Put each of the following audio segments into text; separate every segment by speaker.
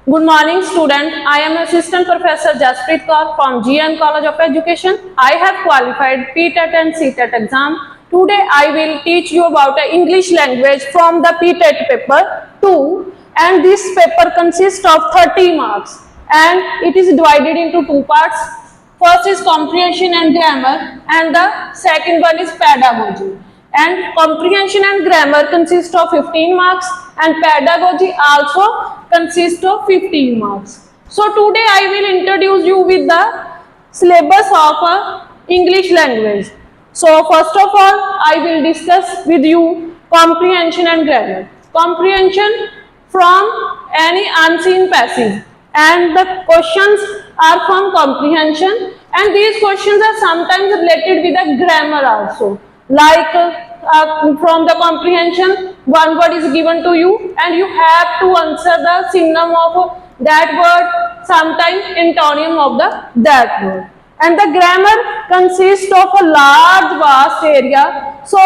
Speaker 1: Good morning, student. I am Assistant Professor Jaspreet Kaur from GN College of Education. I have qualified ptet and ctet exam. Today I will teach you about English language from the ptet paper 2, and this paper consists of 30 marks and it is divided into two parts. First is comprehension and grammar and the second one is pedagogy. And comprehension and grammar consist of 15 marks and pedagogy also consists of 15 marks. So today I will introduce you with the syllabus of English language. So first of all I will discuss with you comprehension and grammar. Comprehension from any unseen passage, and the questions are from comprehension, and these questions are sometimes related with the grammar also. Like from the comprehension, one word is given to you and you have to answer the synonym of that word, sometimes antonym of that word. And the grammar consists of a large vast area. So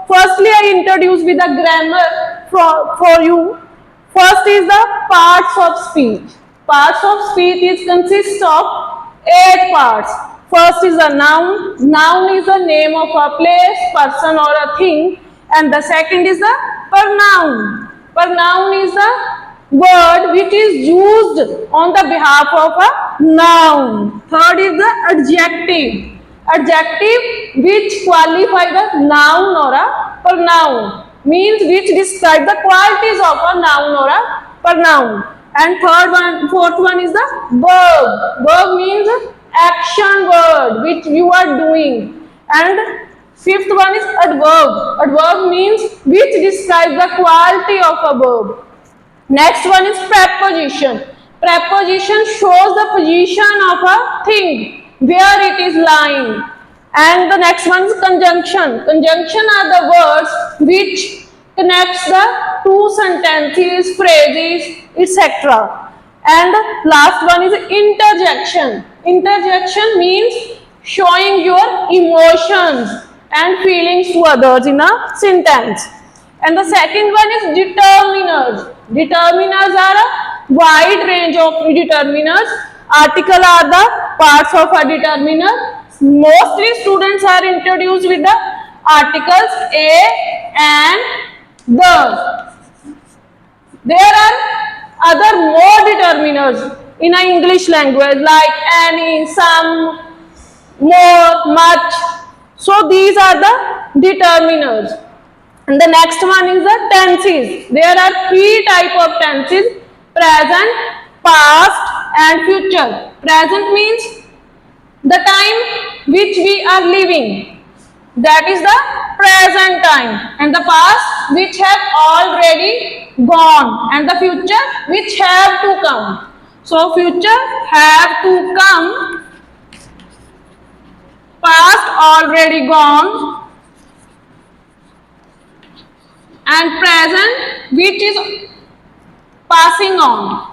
Speaker 1: firstly I introduce with the grammar for you. First is the parts of speech. Parts of speech is consists of 8 parts. First is a noun. Noun is the name of a place, person or a thing. And the second is the pronoun. Pronoun is the word which is used on the behalf of a noun. Third is the adjective. Adjective which qualify the noun or a pronoun, means which describe the qualities of a noun or a pronoun. And fourth one is the verb. Verb means action word which you are doing. And fifth one is adverb. Adverb means which describes the quality of a verb. Next one is preposition. Preposition shows the position of a thing, where it is lying. And the next one is conjunction. Conjunction are the words which connects the two sentences, phrases, etc. And last one is interjection. Interjection means showing your emotions and feelings to others in a sentence. And the second one is determiners. Determiners are a wide range of determiners. Article are the parts of a determiner. Mostly students are introduced with the articles a and the. There are other more determiners in an English language like any, some, more, much. So these are the determiners. And the next one is the tenses. There are 3 types of tenses: present, past and future. Present means the time which we are living, that is the present time, and the past which have already gone, and the future which have to come. So future have to come, past already gone, and present which is passing on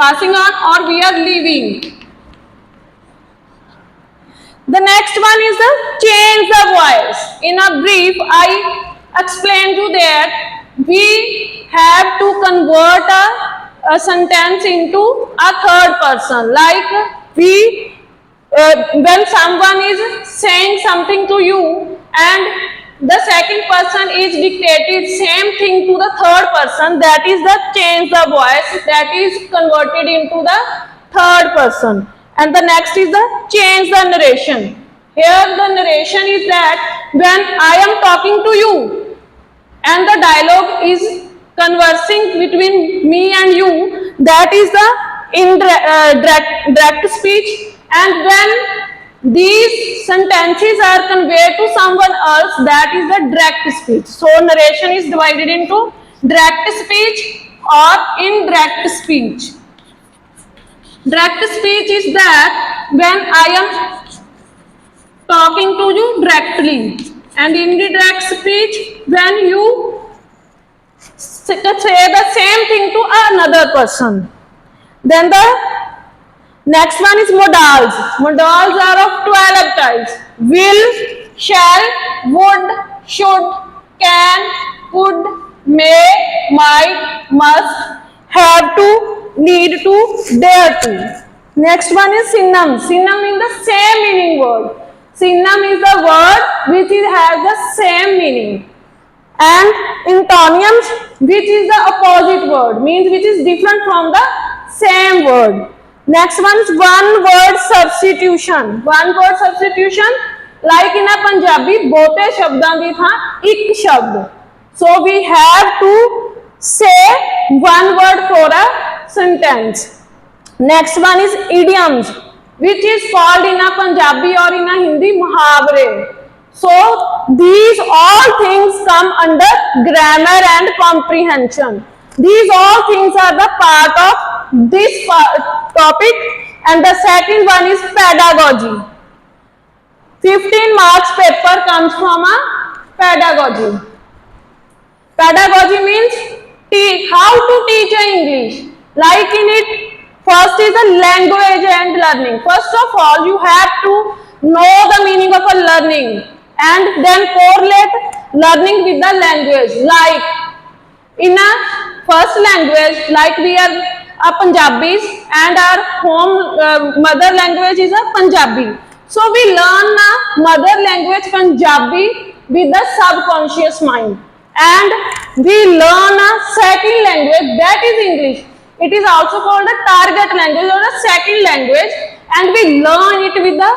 Speaker 1: or we are living. The next one is the change the voice. In a brief, I explained you that we have to convert a sentence into a third person. Like when someone is saying something to you and the second person is dictated same thing to the third person, that is the change the voice, that is converted into the third person. And the next is the change the narration. Here the narration is that when I am talking to you and the dialogue is conversing between me and you, that is the direct speech. And when these sentences are conveyed to someone else, that is the direct speech. So narration is divided into direct speech or indirect speech. Direct speech is that when I am talking to you directly, and indirect speech when you say the same thing to another person. Then the next one is modals. Modals are of 12 types: will, shall, would, should, can, could, may, might, must, have to, need to, dare to. Next one is synonym. Synonym means the same meaning word. Synonym is the word which has the same meaning. And antonyms, which is the opposite word, means which is different from the same word. Next one is one word substitution. One word substitution, like in a Punjabi, बहुते शब्दां दी थां एक शब्द. So we have to say one word for a sentence. Next one is idioms, which is called in a Punjabi or in a Hindi muhavre. So these all things come under grammar and comprehension. These all things are the part of this topic. And the second one is pedagogy. 15 marks paper comes from a pedagogy. Pedagogy means how to teach English. Like in it, first is the language and learning. First of all, you have to know the meaning of a learning and then correlate learning with the language. Like in a first language, like we are Punjabis and our home mother language is a Punjabi. So we learn mother language Punjabi with the subconscious mind, and we learn a second language, that is English. It is also called a target language or a second language, and we learn it with the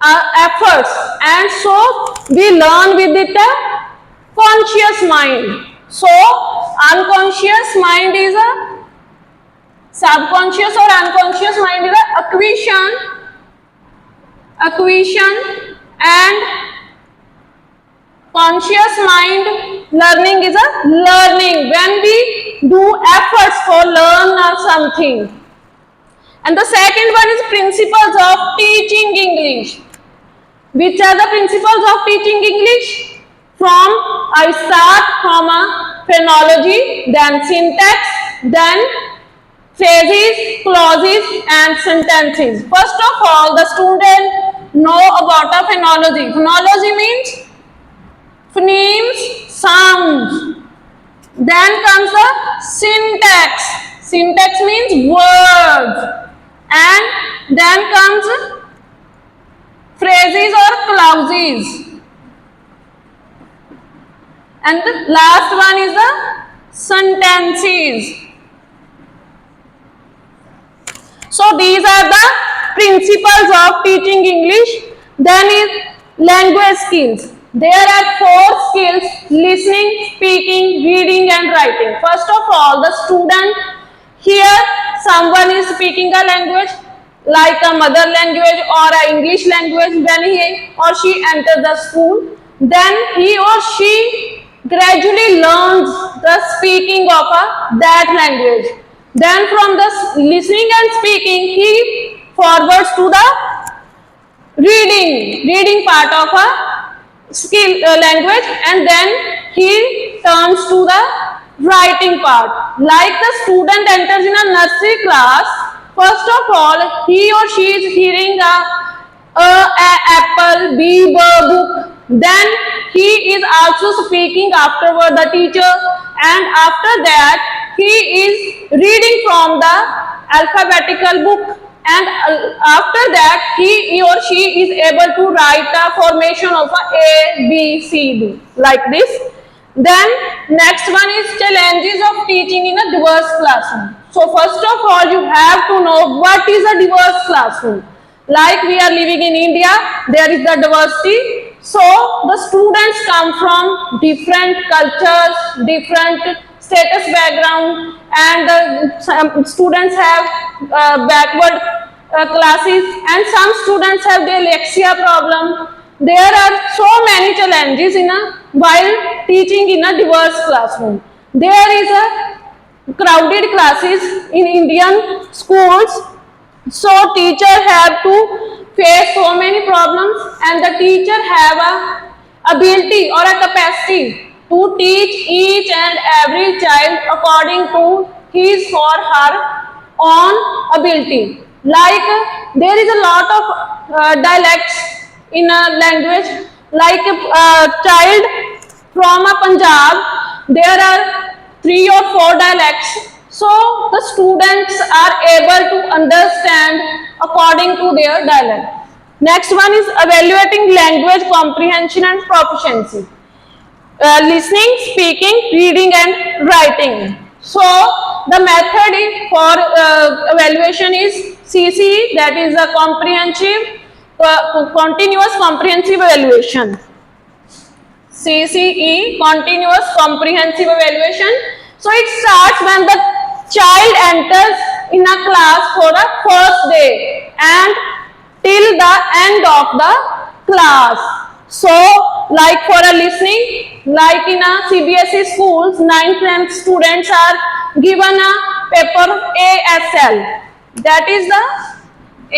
Speaker 1: efforts, and so we learn with it a conscious mind. So unconscious mind is a subconscious or unconscious mind is a acquisition, and conscious mind learning is a learning when we do efforts for learn something. And the second one is principles of teaching English. Which are the principles of teaching English? I start from a phonology, then syntax, then phrases, clauses and sentences. First of all, the student know about a phonology. Phonology means phonemes, sounds. Then comes the syntax. Syntax means words. And then comes phrases or clauses. And the last one is the sentences. So these are the principles of teaching English. Then is language skills. There are 4 skills: listening, speaking, reading and writing. First of all, the student hear someone is speaking a language like a mother language or a English language when he or she enters the school. Then he or she gradually learns the speaking of that language. Then from the listening and speaking, he forwards to the reading part of a skill language, and then he turns to the writing part. Like the student enters in a nursery class, first of all he or she is hearing a apple, b, book. Then he is also speaking afterward, the teacher, and after that he is reading from the alphabetical book, and after that he or she is able to write the formation of A, B, C, D like this. Then next one is challenges of teaching in a diverse classroom. So first of all, you have to know what is a diverse classroom. Like we are living in India, there is the diversity. So the students come from different cultures, different status background, and some students have backward classes, and some students have dyslexia problem. There are so many challenges while teaching in a diverse classroom. There is a crowded classes in Indian schools, so teacher have to face so many problems, and the teacher have a ability or a capacity to teach each and every child according to his or her own ability. Like there is a lot of dialects in a language. Like a child from a Punjab there are 3 or 4 dialects, so the students are able to understand according to their dialect. Next one is evaluating language comprehension and proficiency. Listening, speaking, reading and writing. So the method for evaluation is CCE, that is a comprehensive continuous comprehensive evaluation. CCE, continuous comprehensive evaluation. So it starts when the child enters in a class for the first day and till the end of the class. So like for a listening, like in a CBSE schools, 9th and 10th students are given a paper ASL. That is the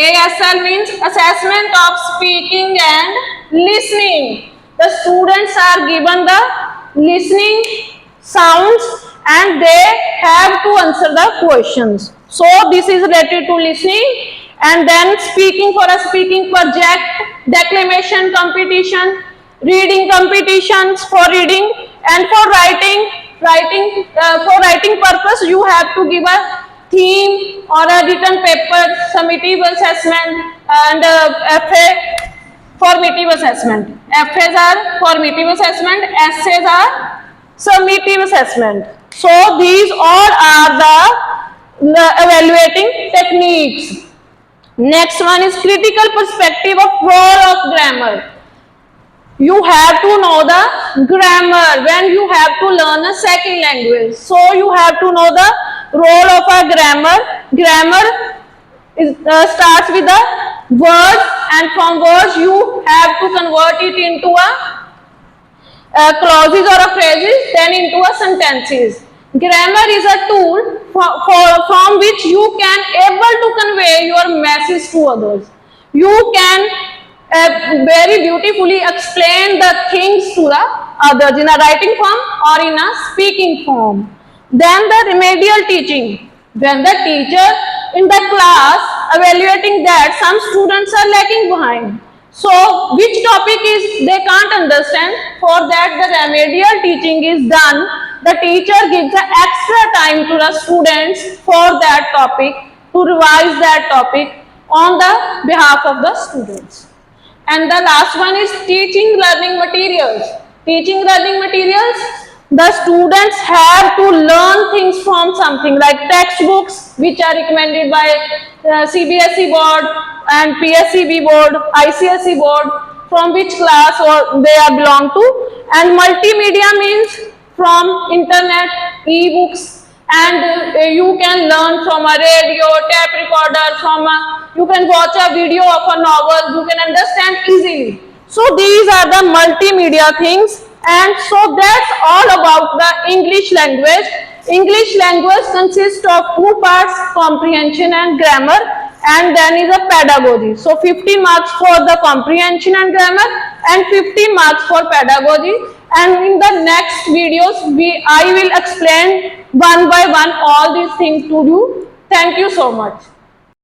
Speaker 1: ASL means assessment of speaking and listening. The students are given the listening sounds and they have to answer the questions. So this is related to listening. And then speaking, for a speaking project, declamation competition, reading competitions for reading, and for writing for writing purpose you have to give a theme or a written paper, summative assessment, and FA formative assessment. FAs are formative assessment, essays are summative assessment. So these all are the evaluating techniques. Next one is critical perspective of role of grammar. You have to know the grammar when you have to learn a second language. So you have to know the role of a grammar. Grammar is, starts with the words, and from words you have to convert it into a clauses or a phrases, then into a sentences. Grammar is a tool from which you can able to convey your message to others. You can very beautifully explain the things to the others in a writing form or in a speaking form. Then the remedial teaching. When the teacher in the class evaluating that some students are lagging behind. So which topic is they can't understand, for that the remedial teaching is done. The teacher gives the extra time to the students for that topic, to revise that topic on the behalf of the students. And the last one is teaching learning materials. Teaching learning materials, the students have to learn things from something like textbooks which are recommended by CBSE board and PSCB board, ICSE board, from which class or they are belong to. And multimedia means from internet, e-books, and you can learn from a radio, tape recorder, from a, you can watch a video of a novel, you can understand easily. So these are the multimedia things, and so that's all about the English language. English language consists of 2 parts, comprehension and grammar, and then is a pedagogy. So 50 marks for the comprehension and grammar and 50 marks for pedagogy. And in the next videos I will explain one by one all these things to you. Thank you so much.